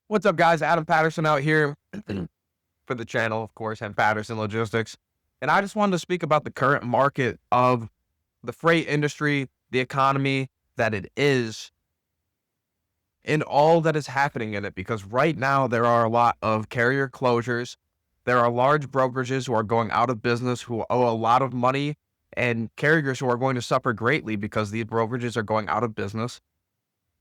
What's up, guys? Adam Patterson out here for the channel, of course, and Patterson Logistics. And I just wanted to speak about the current market of the freight industry, the economy that it is, and all that is happening in it. Because right now, there are a lot of carrier closures. There are large brokerages who are going out of business, who owe a lot of money, and carriers who are going to suffer greatly because these brokerages are going out of business.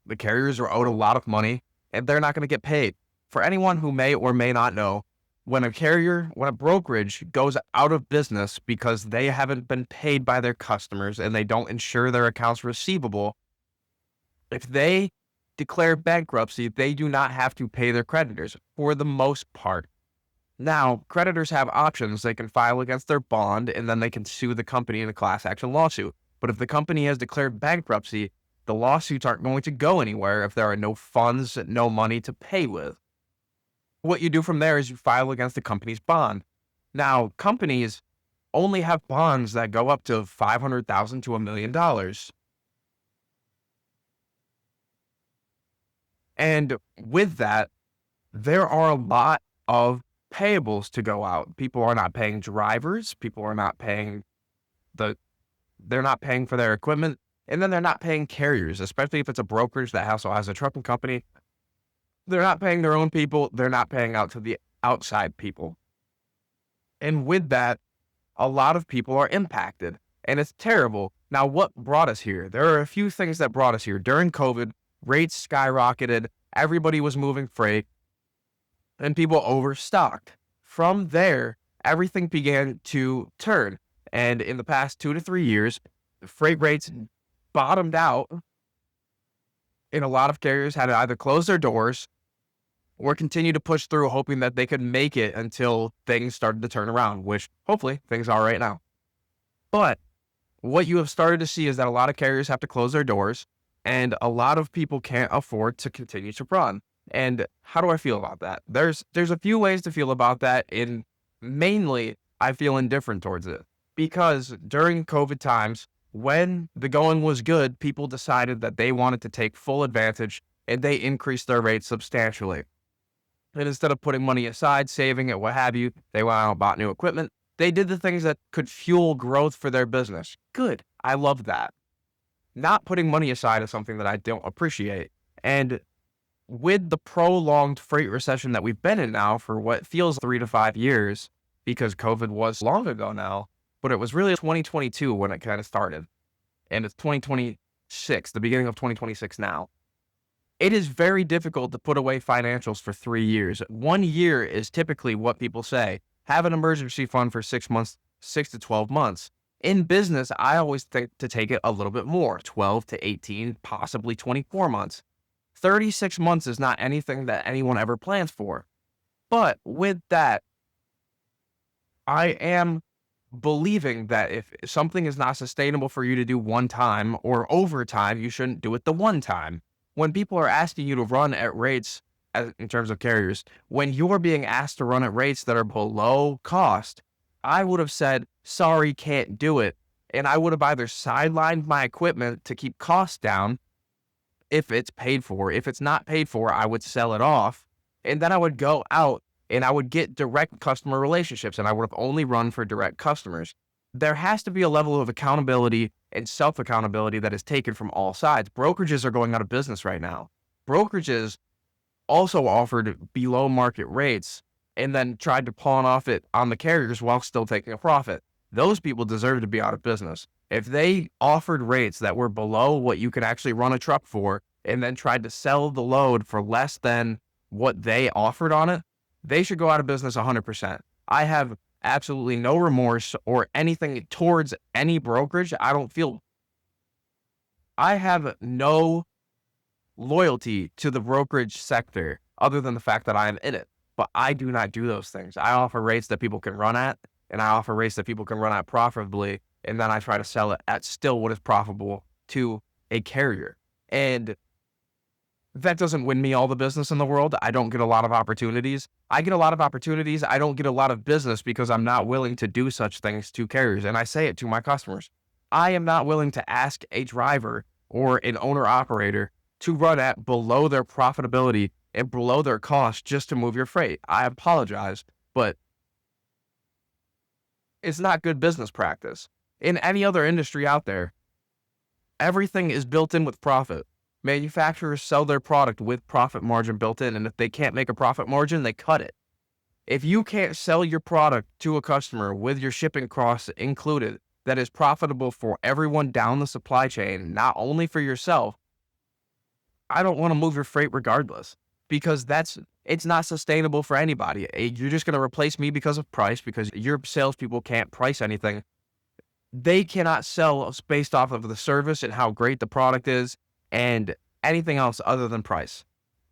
The carriers are owed a lot of money and they're not going to get paid. For anyone who may or may not know, when a brokerage goes out of business because they haven't been paid by their customers and they don't insure their accounts receivable, if they declare bankruptcy, they do not have to pay their creditors for the most part. Now, creditors have options. They can file against their bond and then they can sue the company in a class action lawsuit. But if the company has declared bankruptcy, the lawsuits aren't going to go anywhere if there are no funds, no money to pay with. What you do from there is you file against the company's bond. Now, companies only have bonds that go up to $500,000 to $1 million. And with that, there are a lot of payables to go out. People are not paying drivers. People are not paying they're not paying for their equipment. And then they're not paying carriers, especially if it's a brokerage that also has a trucking company. They're not paying their own people. They're not paying out to the outside people. And with that, a lot of people are impacted. And it's terrible. Now, what brought us here? There are a few things that brought us here. During COVID, rates skyrocketed. Everybody was moving freight. And people overstocked. From there, everything began to turn. And in the past 2 to 3 years, freight rates bottomed out, and a lot of carriers had to either close their doors or continue to push through, hoping that they could make it until things started to turn around, which hopefully things are right now. But what you have started to see is that a lot of carriers have to close their doors, and a lot of people can't afford to continue to run. And how do I feel about that? There's a few ways to feel about that, and mainly I feel indifferent towards it. Because during COVID times, when the going was good, people decided that they wanted to take full advantage and they increased their rates substantially. And instead of putting money aside, saving it, what have you, they went out and bought new equipment. They did the things that could fuel growth for their business. Good. I love that. Not putting money aside is something that I don't appreciate. And with the prolonged freight recession that we've been in now for what feels 3 to 5 years, because COVID was long ago now, but it was really 2022 when it kind of started. And it's 2026, the beginning of 2026 now. It is very difficult to put away financials for 3 years. 1 year is typically what people say. Have an emergency fund for 6 months, 6 to 12 months. In business, I always think to take it a little bit more, 12 to 18, possibly 24 months. 36 months is not anything that anyone ever plans for. But with that, I am believing that if something is not sustainable for you to do one time or over time, you shouldn't do it the one time. When people are asking you to run at rates, in terms of carriers, when you're being asked to run at rates that are below cost, I would have said, sorry, can't do it. And I would have either sidelined my equipment to keep costs down if it's paid for. If it's not paid for, I would sell it off. And then I would go out and I would get direct customer relationships, and I would have only run for direct customers. There has to be a level of accountability and self-accountability that is taken from all sides. Brokerages are going out of business right now. Brokerages also offered below market rates and then tried to pawn off it on the carriers while still taking a profit. Those people deserve to be out of business. If they offered rates that were below what you could actually run a truck for and then tried to sell the load for less than what they offered on it, they should go out of business 100%. I have absolutely no remorse or anything towards any brokerage. I have no loyalty to the brokerage sector other than the fact that I am in it. But I do not do those things. I offer rates that people can run at, and I offer rates that people can run at profitably, and then I try to sell it at still what is profitable to a carrier. And that doesn't win me all the business in the world. I don't get a lot of opportunities. I get a lot of opportunities. I don't get a lot of business because I'm not willing to do such things to carriers. And I say it to my customers. I am not willing to ask a driver or an owner operator to run at below their profitability and below their cost just to move your freight. I apologize, but it's not good business practice. In any other industry out there, everything is built in with profit. Manufacturers sell their product with profit margin built in, and if they can't make a profit margin, they cut it. If you can't sell your product to a customer with your shipping costs included, that is profitable for everyone down the supply chain, not only for yourself, I don't want to move your freight regardless, because it's not sustainable for anybody. You're just going to replace me because of price, because your salespeople can't price anything. They cannot sell based off of the service and how great the product is and anything else other than price.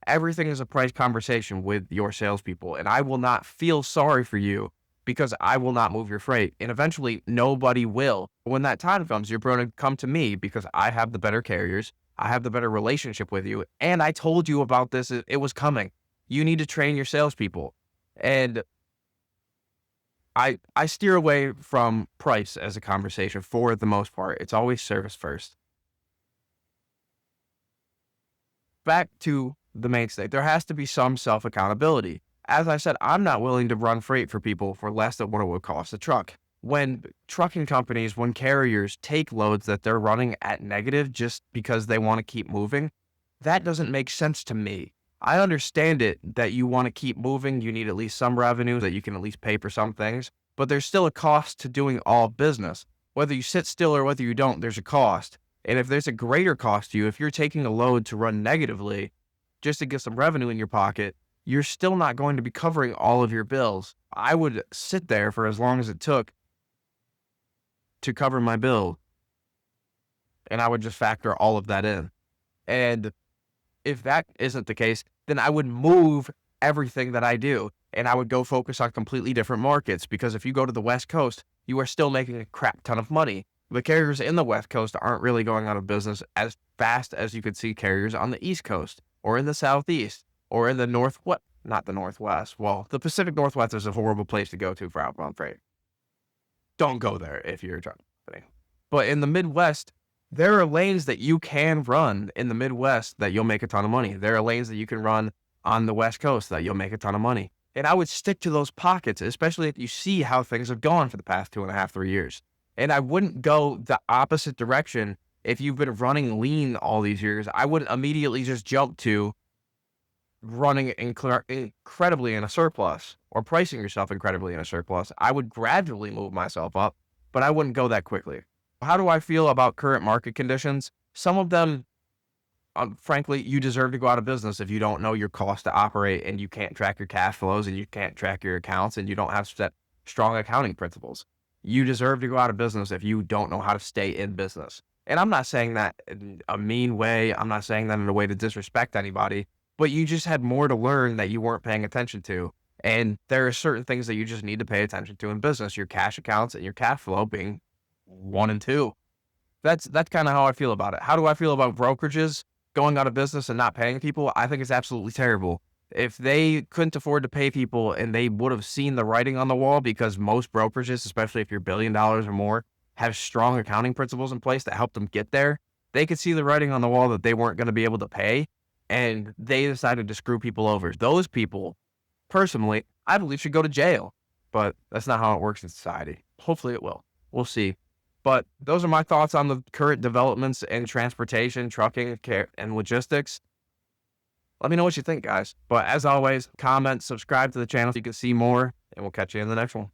Everything is a price conversation with your salespeople, and I will not feel sorry for you because I will not move your freight. And eventually, nobody will. When that time comes, you're going to come to me because I have the better carriers. I have the better relationship with you. And I told you about this. It was coming. You need to train your salespeople. And I steer away from price as a conversation for the most part. It's always service first. Back to the mainstay. There has to be some self-accountability. As I said, I'm not willing to run freight for people for less than what it would cost a truck. When trucking companies, when carriers take loads that they're running at negative just because they want to keep moving, that doesn't make sense to me. I understand it that you want to keep moving. You need at least some revenue that you can at least pay for some things, but there's still a cost to doing all business. Whether you sit still or whether you don't, there's a cost. And if there's a greater cost to you, if you're taking a load to run negatively just to get some revenue in your pocket, you're still not going to be covering all of your bills. I would sit there for as long as it took to cover my bill, and I would just factor all of that in. And if that isn't the case, then I would move everything that I do, and I would go focus on completely different markets, because if you go to the West Coast, you are still making a crap ton of money. The carriers in the West Coast aren't really going out of business as fast as you could see carriers on the East Coast or in the Southeast or in the not the Northwest. Well, the Pacific Northwest is a horrible place to go to for outbound freight. Don't go there if you're a truck company. But in the Midwest, there are lanes that you can run in the Midwest that you'll make a ton of money. There are lanes that you can run on the West Coast that you'll make a ton of money. And I would stick to those pockets, especially if you see how things have gone for the past 2.5, 3 years. And I wouldn't go the opposite direction. If you've been running lean all these years, I wouldn't immediately just jump to running incredibly in a surplus or pricing yourself incredibly in a surplus. I would gradually move myself up, but I wouldn't go that quickly. How do I feel about current market conditions? Some of them, frankly, you deserve to go out of business if you don't know your cost to operate and you can't track your cash flows and you can't track your accounts and you don't have set strong accounting principles. You deserve to go out of business if you don't know how to stay in business. And I'm not saying that in a mean way. I'm not saying that in a way to disrespect anybody, but you just had more to learn that you weren't paying attention to. And there are certain things that you just need to pay attention to in business, your cash accounts and your cash flow being 1 and 2. That's kind of how I feel about it. How do I feel about brokerages going out of business and not paying people? I think it's absolutely terrible. If they couldn't afford to pay people and they would have seen the writing on the wall, because most brokerages, especially if you're $1 billion or more, have strong accounting principles in place that help them get there, they could see the writing on the wall that they weren't going to be able to pay, and they decided to screw people over. Those people, personally, I believe should go to jail, but that's not how it works in society. Hopefully it will. We'll see. But those are my thoughts on the current developments in transportation, trucking, and logistics. Let me know what you think, guys. But as always, comment, subscribe to the channel so you can see more, and we'll catch you in the next one.